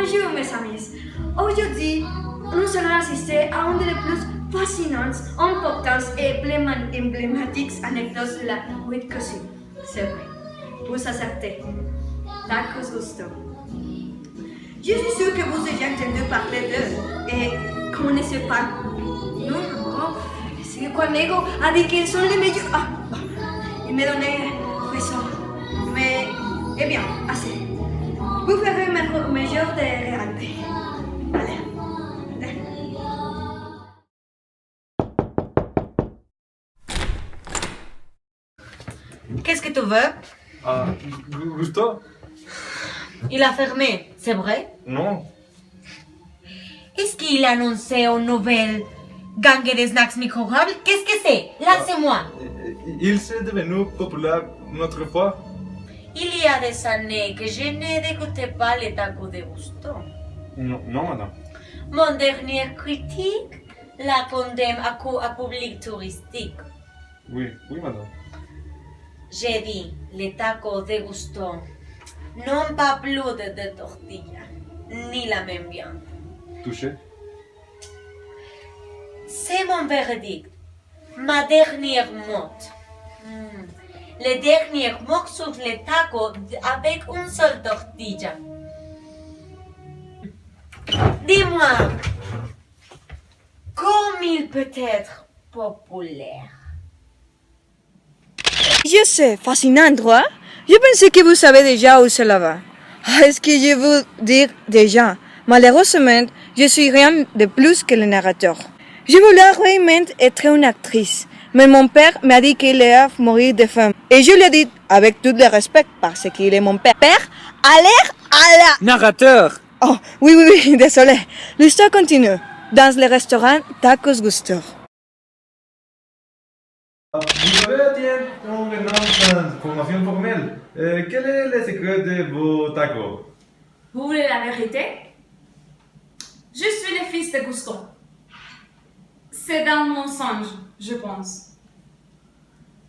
Bonjour mes amis. Aujourd'hui, nous allons assister à une des plus fascinantes, importantes et emblématiques anecdotes de la Haute Cuisine. C'est vrai, vous acertez. Tacos Gusto. Je suis sûre que vous avez entendu parler d'eux et connaissez pas. Non, c'est que Cornego a dit qu'ils sont les meilleurs. Il me donnait raison. Mais, eh bien, assez. Vous ferez meilleur de regarder. Allez. Qu'est-ce que tu veux? Ah, Gusto? Il a fermé, c'est vrai? Non. Est-ce qu'il a annoncé une nouvelle gang de snacks microwaves? Qu'est-ce que c'est? Lancez-moi. Il s'est devenu populaire une autre fois. Il y a des années que je ne dégoûtais pas les tacos de Gusto. Non, non, madame. Mon dernier critique la condamne à public touristique. Oui, oui, madame. J'ai dit, les tacos de Gusto n'ont pas plus de tortilla, ni la même viande. Touché. C'est mon verdict, ma dernière mot. Le dernier mot sur les tacos avec une seule tortilla. Dis-moi, comme il peut être populaire? Je sais, fascinant, droit. Je pensais que vous savez déjà où cela va. Est-ce que je veux dire déjà? Malheureusement, je suis rien de plus que le narrateur. Je voulais réellement être une actrice, mais mon père m'a dit qu'il allait mourir de faim. Et je lui ai dit, avec tout le respect, parce qu'il est mon père, à l'air à la... Narrateur! Oh, oui, désolé. L'histoire continue. Dans le restaurant Tacos Gusto. Vous avez atteint une énorme formation formelle. Quel est le secret de vos tacos? Vous voulez la vérité? Je suis le fils de Gusto. C'est dans mon songe, je pense.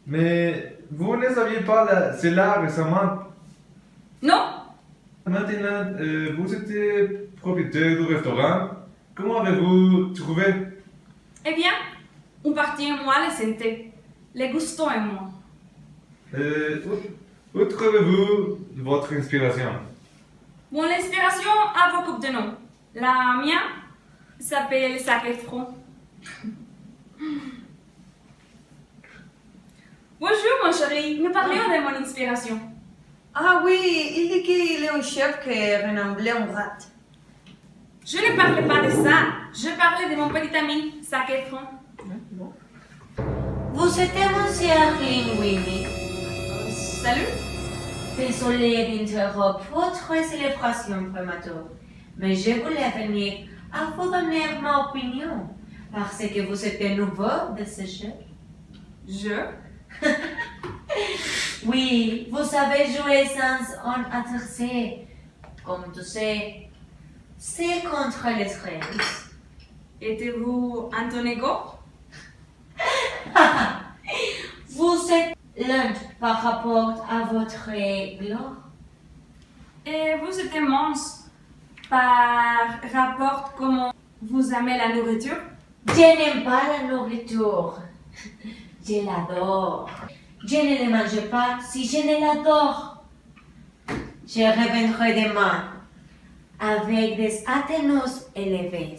Mais vous ne saviez pas cela récemment. Non? Maintenant, vous êtes propriétaire du restaurant. Comment avez-vous trouvé? Eh bien, une partie de moi le sentait. Le Gusto et moi. Où trouvez-vous votre inspiration? Mon inspiration a beaucoup de noms. La mienne s'appelle Zac Efron. Bonjour mon chéri, nous parlions de mon inspiration. Ah oui, il dit qu'il est un chef qui ressemblait à un rat. Je ne parlais pas de ça, je parlais de mon petit ami Zac Efron. Vous êtes monsieur Linguini. Salut. Désolé d'interrompre votre célébration prématurée, mais je voulais venir à vous donner ma opinion, parce que vous êtes nouveau de ce jeu. Je? Oui, vous savez jouer sans en adresser. Comme tu sais, c'est contre les règles. Êtes-vous Antonego? Vous êtes lent par rapport à votre gloire. Et vous êtes immense par rapport comment vous aimez la nourriture? Je n'aime pas la nourriture. Je l'adore. Je ne le mange pas si je ne l'adore. Je reviendrai demain avec des athénos élevés.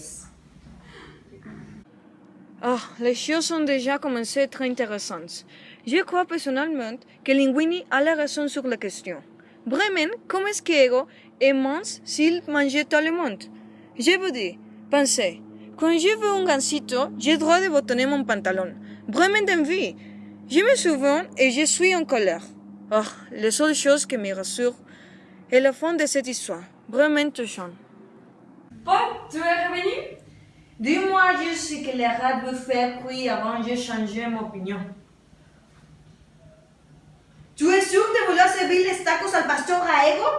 Les choses ont déjà commencé à être intéressantes. Je crois personnellement que Linguini a la raison sur la question. Vraiment, comment est-ce qu'Ego est mince s'il mangeait tout le monde? Je vous dis, pensez, quand je veux un gansito, j'ai le droit de boutonner mon pantalon. Vraiment d'envie. Je me souviens et je suis en colère. La seule chose qui me rassure est le fond de cette histoire. Vraiment touchant. Paul, tu es revenu? Dis-moi juste ce que les rats veulent faire cuire avant de changer mon opinion. Tu es sûr de vouloir servir les tacos al pastor a Ego?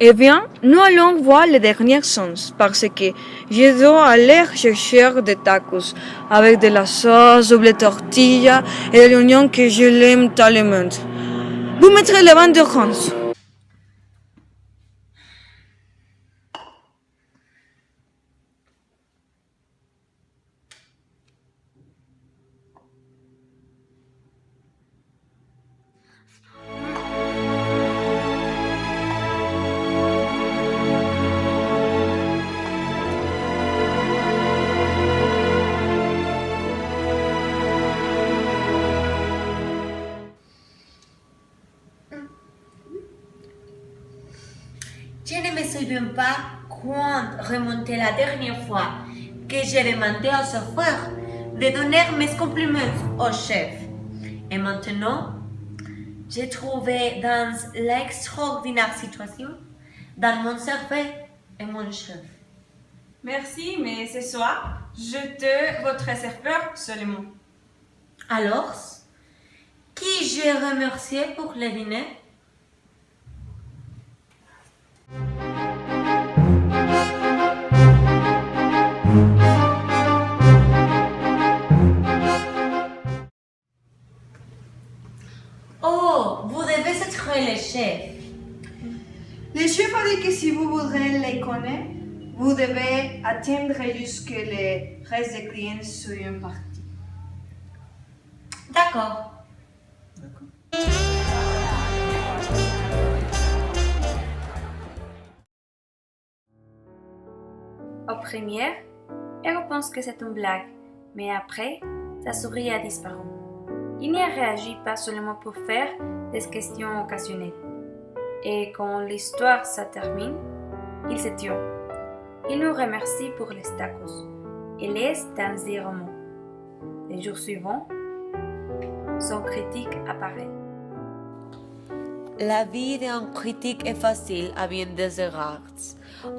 Eh bien, nous allons voir le dernier sens parce que je dois aller chercher des tacos avec de la sauce, double tortilla et de l'oignon que je l'aime tellement. Vous mettrez les bandes de France. Je ne me souviens pas quand remonter la dernière fois que j'ai demandé au chauffeur de donner mes compliments au chef. Et maintenant, j'ai trouvé dans l'extraordinaire situation dans mon cerveau et mon chef. Merci, mais ce soir, je te votre serveur seulement. Alors, qui j'ai remercié pour le dîner? Oh, vous devez être le chef. Le chef a dit que si vous voudrez les connaître, vous devez attendre jusqu'à les restes des clients soient partis. D'accord. Au premier, elle pense que c'est une blague, mais après, sa souris a disparu. Il n'y a réagi pas seulement pour faire des questions occasionnelles. Et quand l'histoire se termine, il se tue. Il nous remercie pour les tacos et laisse dans des romans. Les jours suivants, son critique apparaît. La vie d'un critique est facile à bien des égards.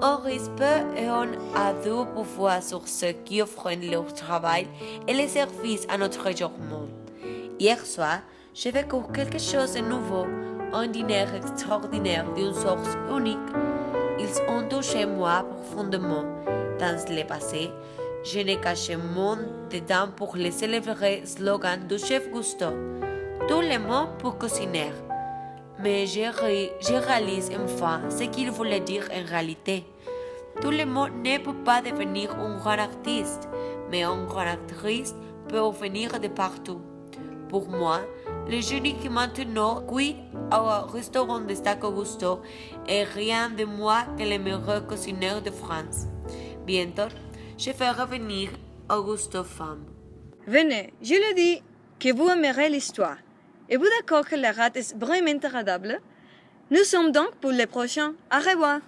Or, il peut et on a du pouvoir sur ceux qui offrent leur travail et les services à notre monde. Hier soir, j'ai vécu quelque chose de nouveau, un dîner extraordinaire d'une source unique. Ils ont touché moi profondément. Dans le passé, je n'ai caché mon dedans pour le célébrer slogan du chef Gusto. Tous les mots pour cuisiner. Mais je réalise enfin ce qu'il voulait dire en réalité. Tout le monde ne peut pas devenir un grand artiste, mais un grand actrice peut venir de partout. Pour moi, le génie qui maintenant cuit au restaurant de Taco Gusto est rien de moins que le meilleur cuisinier de France. Bientôt, je ferai venir Augusto Femme. Venez, je le dis que vous aimerez l'histoire. Êtes-vous d'accord que la rate est vraiment agréable? Nous sommes donc pour le prochain. Au revoir.